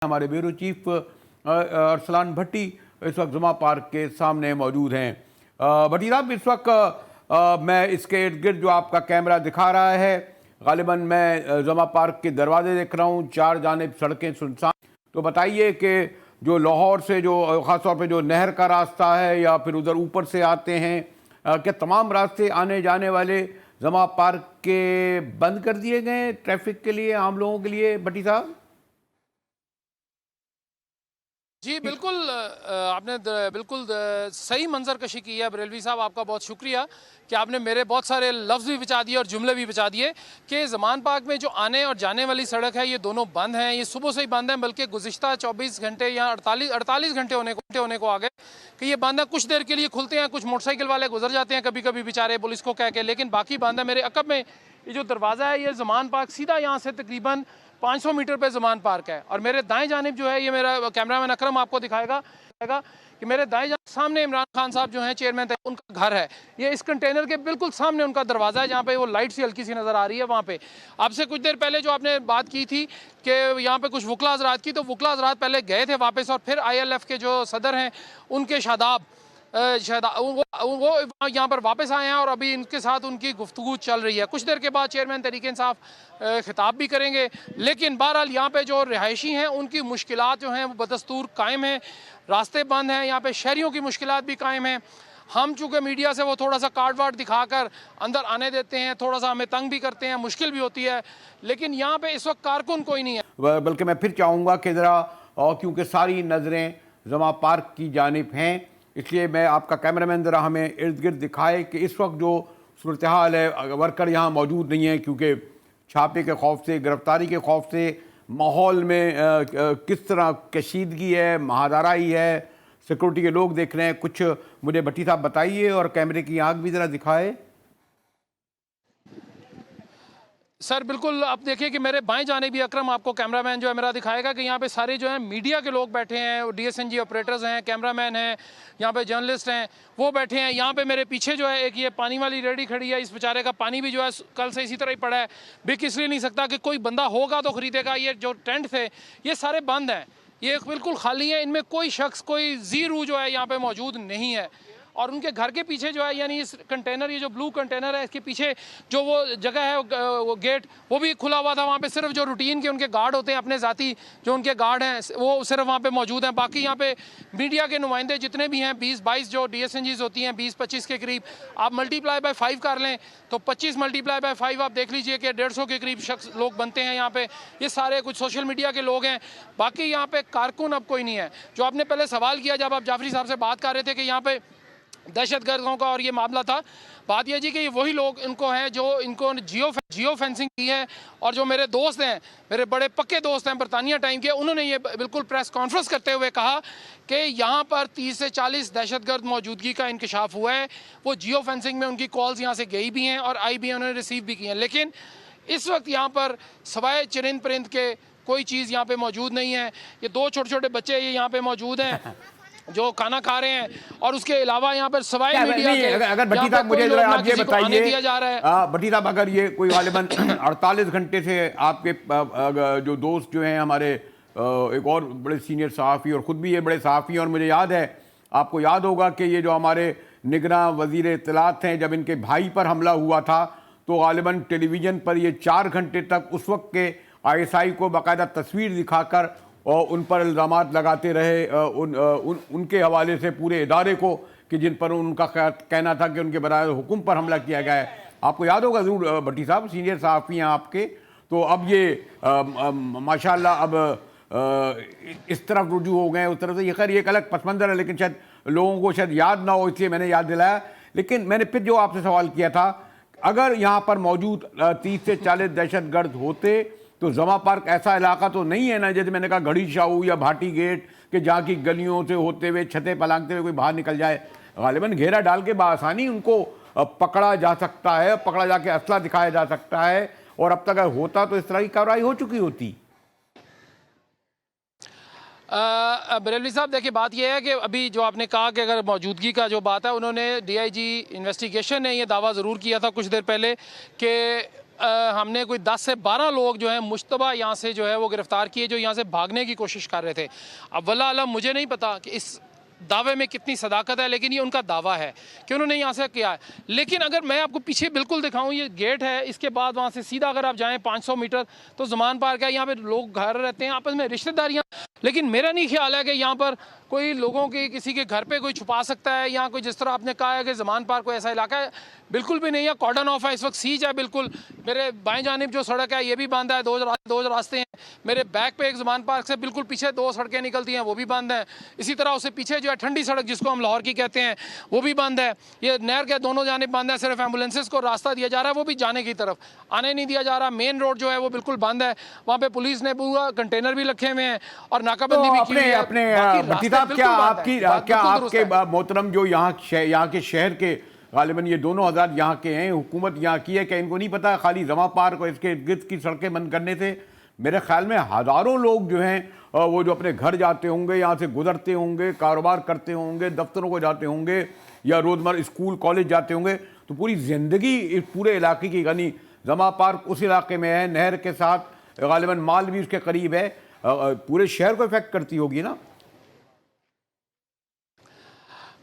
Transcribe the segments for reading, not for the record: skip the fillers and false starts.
हमारे bureau chief Arsalan भट्टी इस वक्त जुमा पार्क के सामने मौजूद हैं। भट्टी साहब, इस वक्त मैं इसके इर्द गिर्द जो आपका कैमरा दिखा रहा है, गालिबन मैं जुमा पार्क के दरवाजे देख रहा हूँ, चार जानिब सड़कें सुनसान। तो बताइए कि जो लाहौर से जो ख़ासतौर पे जो नहर का रास्ता है या फिर उधर ऊपर से आते हैं, क्या तमाम रास्ते आने जाने वाले जुमा पार्क के बंद कर दिए गए ट्रैफिक के लिए, आम लोगों के लिए? भट्टी साहब जी बिल्कुल, आपने बिल्कुल सही मंजर कशी की है बरेलवी साहब। आपका बहुत शुक्रिया कि आपने मेरे बहुत सारे लफ्ज़ भी बचा दिए और जुमले भी बचा दिए कि ज़मान पार्क में जो आने और जाने वाली सड़क है ये दोनों बंद हैं। ये सुबह से ही बंद हैं, बल्कि गुज़िश्ता 24 घंटे या 48 घंटे होने को आ गए कि ये बंद है। कुछ देर के लिए खुलते हैं, कुछ मोटरसाइकिल वाले गुजर जाते हैं कभी कभी बेचारे पुलिस को कह के, लेकिन बाकी बंद है। मेरे अकब में ये जो दरवाज़ा है, ये ज़मान पार्क सीधा यहाँ से तकरीबन 500 मीटर पे ज़मान पार्क है। और मेरे दाएं जानिब जो है, ये मेरा कैमरामैन अकरम आपको दिखाएगा कि मेरे दाएं जानिब सामने इमरान खान साहब जो हैं चेयरमैन थे, उनका घर है। ये इस कंटेनर के बिल्कुल सामने उनका दरवाज़ा है, जहाँ पे वो लाइट सी हल्की सी नज़र आ रही है। वहाँ पे आपसे कुछ देर पहले जो आपने बात की थी कि यहाँ पे कुछ वकला हज़रात की, तो वकला हज़रात पहले गए थे वापस, और फिर ILF के जो सदर हैं उनके शादाब वो यहाँ पर वापस आए हैं और अभी इनके साथ उनकी गुफ्तगू चल रही है। कुछ देर के बाद चेयरमैन तहरीक इंसाफ खिताब भी करेंगे। लेकिन बहरहाल यहाँ पे जो रिहायशी हैं उनकी मुश्किलात जो हैं वो बदस्तूर कायम हैं, रास्ते बंद हैं, यहाँ पे शहरियों की मुश्किलात भी कायम हैं। हम चूँकि मीडिया से वो थोड़ा सा कार्ड वार्ड दिखाकर अंदर आने देते हैं, थोड़ा सा हमें तंग भी करते हैं, मुश्किल भी होती है, लेकिन यहाँ पे इस वक्त कारकुन कोई नहीं है। बल्कि मैं फिर चाहूँगा कि ज़रा, और क्योंकि सारी नज़रें जुमा पार्क की जानिब हैं, इसलिए मैं आपका कैमरामैन ज़रा हमें इर्द गिर्द दिखाए कि इस वक्त जो सूरत हाल है। वर्कर यहाँ मौजूद नहीं है क्योंकि छापे के खौफ से, गिरफ्तारी के खौफ से माहौल में किस तरह कशीदगी है, महादाराई है, सिक्योरिटी के लोग देख रहे हैं। कुछ मुझे भट्टी साहब बताइए और कैमरे की आंख भी ज़रा दिखाए। सर बिल्कुल, आप देखिए कि मेरे बाएं जाने भी अकरम आपको कैमरामैन जो है मेरा दिखाएगा कि यहाँ पे सारे जो हैं मीडिया के लोग बैठे हैं, DSNG ऑपरेटर्स हैं, कैमरामैन हैं, यहाँ पे जर्नलिस्ट हैं, वो बैठे हैं। यहाँ पे मेरे पीछे जो है एक ये पानी वाली रेडी खड़ी है, इस बेचारे का पानी भी जो है कल से इसी तरह ही पड़ा है, बिक इसलिए नहीं सकता कि कोई बंदा होगा तो ख़रीदेगा। ये जो टेंट थे ये सारे बंद हैं, ये बिल्कुल खाली हैं, इनमें कोई शख्स, कोई जी रूह जो है यहाँ पर मौजूद नहीं है। और उनके घर के पीछे जो है, यानी इस कंटेनर, ये जो ब्लू कंटेनर है, इसके पीछे जो वो जगह है, वो गेट वो भी खुला हुआ था। वहाँ पे सिर्फ जो रूटीन के उनके गार्ड होते हैं, अपने ज़ाती जो उनके गार्ड हैं, वो सिर्फ वहाँ पे मौजूद हैं। बाकी यहाँ पे मीडिया के नुमाइंदे जितने भी हैं, 20-22 जो DSNGs होती हैं, 20-25 के करीब, आप मल्टीप्लाई बाय 5 कर लें तो 25 मल्टीप्लाई बाय 5 आप देख लीजिए कि 150 के करीब शख्स लोग बनते हैं यहाँ पे। ये सारे कुछ सोशल मीडिया के लोग हैं, बाकी यहाँ पे कारकुन अब कोई नहीं है। जो आपने पहले सवाल किया जब आप जाफरी साहब से बात कर रहे थे कि यहाँ पे दहशतगर्दों का और ये मामला था, बात यह जी कि ये वही लोग इनको हैं जो इनको जियो फेंसिंग की है। और जो मेरे दोस्त हैं, मेरे बड़े पक्के दोस्त हैं बरतानिया टाइम के, उन्होंने ये बिल्कुल प्रेस कॉन्फ्रेंस करते हुए कहा कि यहाँ पर 30 से 40 दहशतगर्द मौजूदगी का इंकशाफ हुआ है। वो जियो फेंसिंग में उनकी कॉल्स यहाँ से गई भी हैं और आई भी हैं, उन्होंने रिसीव भी की हैं। लेकिन इस वक्त यहाँ पर सवाए चरिंद परिंद के कोई चीज़ यहाँ पर मौजूद नहीं है। ये 2 छोटे छोटे बच्चे ये यहाँ पर मौजूद हैं जो खाना खा रहे हैं, और उसके अलावा यहाँ पर सवाई मीडिया के अगर भट्टी साहब मुझे आप ये बताइए, दिया जा रहा है। भट्टी साहब, अगर ये कोई गालिबन 48 घंटे से आपके जो दोस्त जो हैं हमारे, एक और बड़े सीनियर सहाफ़ी और ख़ुद भी ये बड़े सहाफ़ी, और मुझे याद है, आपको याद होगा कि ये जो हमारे निगरां वज़ीर इत्तलात हैं, जब इनके भाई पर हमला हुआ था तो गालिबन टेलीविज़न पर ये 4 घंटे तक उस वक्त के ISI को बाकायदा तस्वीर दिखाकर और उन पर इल्ज़ामात लगाते रहे, उनके हवाले से पूरे इदारे को, कि जिन पर उनका कहना था कि उनके बराए हुक्म पर हमला किया गया है। आपको याद होगा ज़रूर भट्टी साहब, सीनियर सहाफ़ी हैं आपके। तो अब ये माशाल्लाह अब इस तरफ रुजू हो गए, उस तरफ से। ये खैर एक अलग पस मंज़र है, लेकिन शायद लोगों को शायद याद ना हो, इसलिए मैंने याद दिलाया। लेकिन मैंने फिर जो आपसे सवाल किया था, अगर यहाँ पर मौजूद 30 से 40 दहशतगर्द होते तो जुमा पार्क ऐसा इलाका तो नहीं है ना, जैसे मैंने कहा घड़ी शाहू या भाटी गेट, कि जहाँ की गलियों से होते हुए, छतें पलांगते हुए कोई बाहर निकल जाए। गालिबन घेरा डाल के बआसानी उनको पकड़ा जा सकता है, पकड़ा जाके असला दिखाया जा सकता है, और अब तक अगर होता तो इस तरह की कार्रवाई हो चुकी होती। बरेलवी साहब, देखिए बात यह है कि अभी जो आपने कहा कि अगर मौजूदगी का जो बात है, उन्होंने DIG इन्वेस्टिगेशन ने ये दावा ज़रूर किया था कुछ देर पहले कि हमने कोई 10 से 12 लोग जो है मुश्तबा यहाँ से जो है वो गिरफ्तार किए, जो यहाँ से भागने की कोशिश कर रहे थे। अब वल्लाह आलम मुझे नहीं पता कि इस दावे में कितनी सदाकत है, लेकिन ये उनका दावा है कि उन्होंने यहाँ से किया है। लेकिन अगर मैं आपको पीछे बिल्कुल दिखाऊं, ये गेट है, इसके बाद वहाँ से सीधा अगर आप जाएं 500 मीटर तो ज़मान पार्क है। यहाँ पे लोग घर रहते हैं, आपस में रिश्तेदारियाँ। लेकिन मेरा नहीं ख्याल है कि यहाँ पर कोई लोगों के किसी के घर पे कोई छुपा सकता है, या कोई जिस तरह आपने कहा है कि ज़मान पार्क कोई ऐसा इलाका है, बिल्कुल भी नहीं है। कॉर्डन ऑफ है, इस वक्त सीज है बिल्कुल। मेरे बाएं जानिब जो सड़क है ये भी बंद है, दो रास्ते हैं। मेरे बैक पे एक ज़मान पार्क से बिल्कुल पीछे 2 सड़कें निकलती हैं, वो भी बंद हैं। इसी तरह उससे पीछे जो है ठंडी सड़क, जिसको हम लाहौर की कहते हैं, वो भी बंद है। ये नहर के दोनों जानिब बंद है, सिर्फ एम्बुलेंसेस को रास्ता दिया जा रहा है, वो भी जाने की तरफ आने नहीं दिया जा रहा। मेन रोड जो है वो बिल्कुल बंद है, वहाँ पे पुलिस ने पूरा कंटेनर भी रखे हुए हैं और नाकाबंदी भी की हुई है। अपने बाकी भट्टी रास्ते साहब, बिल्कुल क्या बंद हैं। आपकी बात क्या बिल्कुल दुरुस्त आपके है। मोहतरम जो यहाँ के शहर के गालिबन ये दोनों हज़ार यहाँ के हैं, हुकूमत यहाँ की है, क्या इनको नहीं पता खाली जमा पार्क और इसके गिर्द की सड़कें बंद करने से मेरे ख्याल में हज़ारों लोग जो हैं वो जो अपने घर जाते होंगे, यहाँ से गुजरते होंगे, कारोबार करते होंगे, दफ्तरों को जाते होंगे, या रोज़मर्रा स्कूल कॉलेज जाते होंगे, तो पूरी ज़िंदगी इस पूरे इलाके की, यानी जमा पार्क उस इलाके में है, नहर के साथ गालिबन माल भी उसके करीब है, पूरे शहर को इफेक्ट करती होगी ना।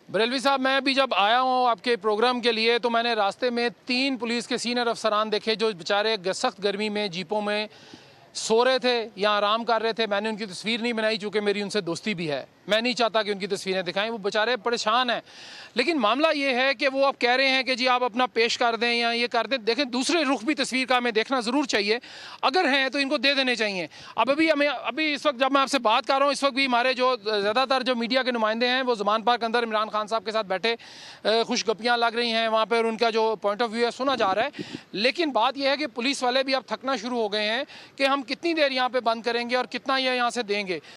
बरेलवी साहब, मैं अभी जब आया हूँ आपके प्रोग्राम के लिए, तो मैंने रास्ते में 3 पुलिस के सीनियर अफसरान देखे जो बेचारे सख्त गर्मी में जीपों में सो रहे थे या आराम कर रहे थे। मैंने उनकी तस्वीर नहीं बनाई, चूँकि मेरी उनसे दोस्ती भी है, मैं नहीं चाहता कि उनकी तस्वीरें दिखाएं, वो बेचारे परेशान हैं। लेकिन मामला ये है कि वो अब कह रहे हैं कि जी आप अपना पेश कर दें या ये कर दें। देखें, दूसरे रुख भी तस्वीर का हमें देखना ज़रूर चाहिए, अगर हैं तो इनको दे देने चाहिए। अभी इस वक्त जब मैं आपसे बात कर रहा हूँ, इस वक्त भी हमारे जो ज़्यादातर जो मीडिया के नुमाइंदे हैं वो ज़मान पार्क अंदर इमरान खान साहब के साथ बैठे खुशगपियाँ लग रही हैं वहाँ पर, उनका जो पॉइंट ऑफ व्यू है सुना जा रहा है। लेकिन बात यह है कि पुलिस वाले भी अब थकना शुरू हो गए हैं कि हम कितनी देर यहाँ पर बंद करेंगे और कितना ये यहाँ से देंगे।